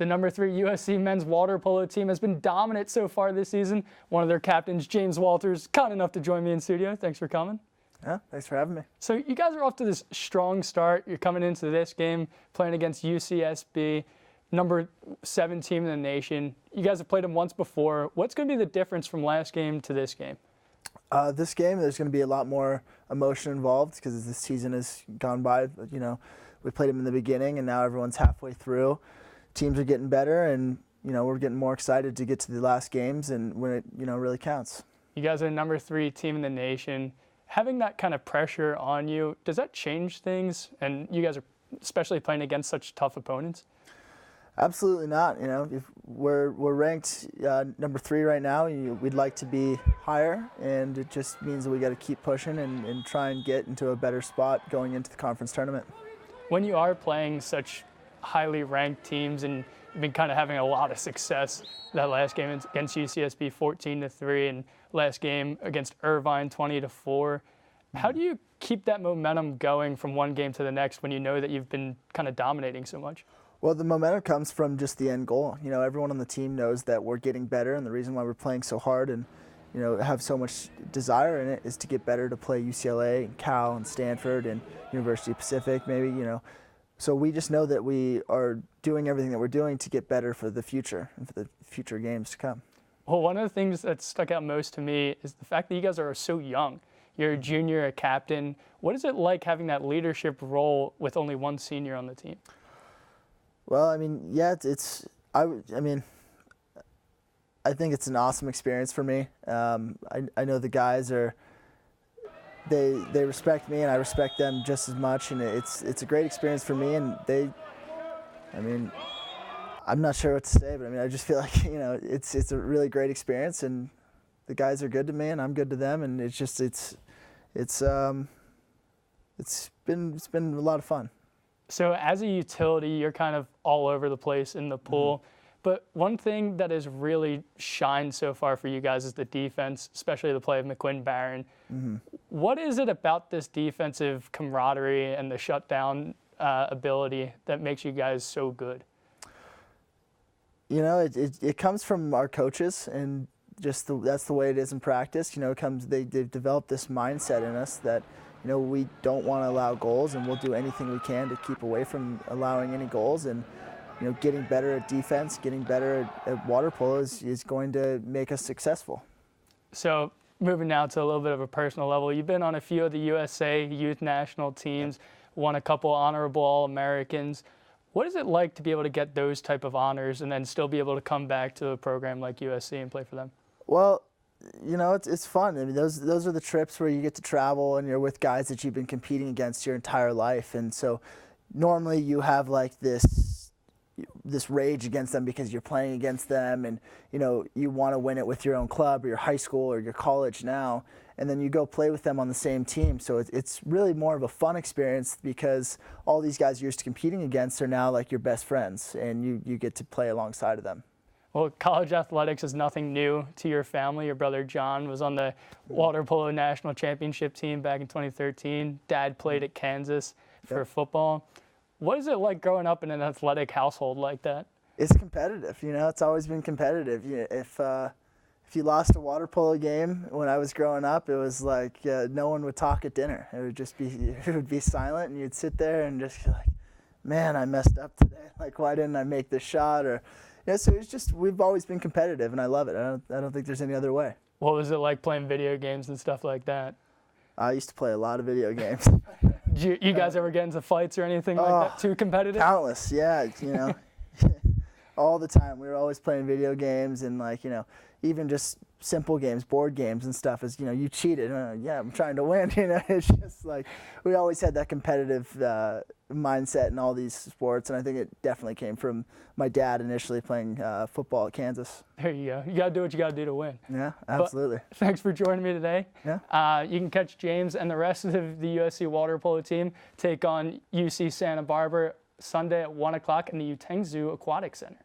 The #3 USC men's water polo team has been dominant so far this season. One of their captains, James Walters, kind enough to join me in studio. Thanks for coming. Yeah, thanks for having me. So you guys are off to this strong start. You're coming into this game playing against UCSB, #7 team in the nation. You guys have played them once before. What's going to be the difference from last game to this game? This game, there's going to be a lot more emotion involved because this season has gone by. You know, we played them in the beginning, and now everyone's halfway through. Teams are getting better, and we're getting more excited to get to the last games and when it really counts. You guys are the #3 team in the nation. Having that kind of pressure on you, does that change things? And you guys are especially playing against such tough opponents. Absolutely not. If we're ranked #3 right now. We'd like to be higher, and it just means that we got to keep pushing and try and get into a better spot going into the conference tournament. When you are playing such highly ranked teams and you've been kind of having a lot of success, that last game against UCSB 14-3 and last game against Irvine 20-4, how do you keep that momentum going from one game to the next when you know that you've been kind of dominating so much? Well, the momentum comes from just the end goal. Everyone on the team knows that we're getting better, and the reason why we're playing so hard and have so much desire in it is to get better, to play UCLA and Cal and Stanford and University of Pacific maybe, So we just know that we are doing everything that we're doing to get better for the future and for the future games to come. Well, one of the things that stuck out most to me is the fact that you guys are so young. You're a junior, a captain. What is it like having that leadership role with only one senior on the team? Well, I think it's an awesome experience for me. I know the guys they respect me, and I respect them just as much, and it's a great experience for me. And I'm not sure what to say, but I just feel like it's a really great experience, and the guys are good to me, and I'm good to them, and it's been a lot of fun. So as a utility, you're kind of all over the place in the pool. Mm-hmm. But one thing that has really shined so far for you guys is the defense, especially the play of McGlynn Barron. Mm-hmm. What is it about this defensive camaraderie and the shutdown ability that makes you guys so good? It comes from our coaches, and that's the way it is in practice. They've developed this mindset in us that we don't want to allow goals, and we'll do anything we can to keep away from allowing any goals. And getting better at defense, getting better at water polo is going to make us successful. So moving now to a little bit of a personal level, you've been on a few of the USA youth national teams, won a couple honorable All-Americans. What is it like to be able to get those type of honors and then still be able to come back to a program like USC and play for them? Well, it's fun. Those are the trips where you get to travel and you're with guys that you've been competing against your entire life. And so normally you have like this rage against them because you're playing against them, and you want to win it with your own club or your high school or your college now, and then you go play with them on the same team. So it's really more of a fun experience because all these guys you're used to competing against are now like your best friends, and you get to play alongside of them. Well, college athletics is nothing new to your family. Your brother John was on the Water Polo National Championship team back in 2013. Dad played at Kansas for football. What is it like growing up in an athletic household like that? It's competitive. It's always been competitive. If you lost a water polo game when I was growing up, it was like no one would talk at dinner. It would be silent, and you'd sit there and just be like, man, I messed up today. Like, why didn't I make this shot? Or so it's just, we've always been competitive, and I love it. I don't think there's any other way. What was it like playing video games and stuff like that? I used to play a lot of video games. You guys ever get into fights or anything like that? Too competitive? Countless, yeah. All the time. We were always playing video games, and even just simple games, board games and stuff. Is you cheated. Yeah, I'm trying to win. It's just like we always had that competitive mindset in all these sports, and I think it definitely came from my dad initially playing football at Kansas. There you go. You got to do what you got to do to win. Yeah, absolutely. But thanks for joining me today. Yeah. You can catch James and the rest of the USC Water Polo team take on UC Santa Barbara Sunday at 1 o'clock in the Utengzhou Aquatic Center.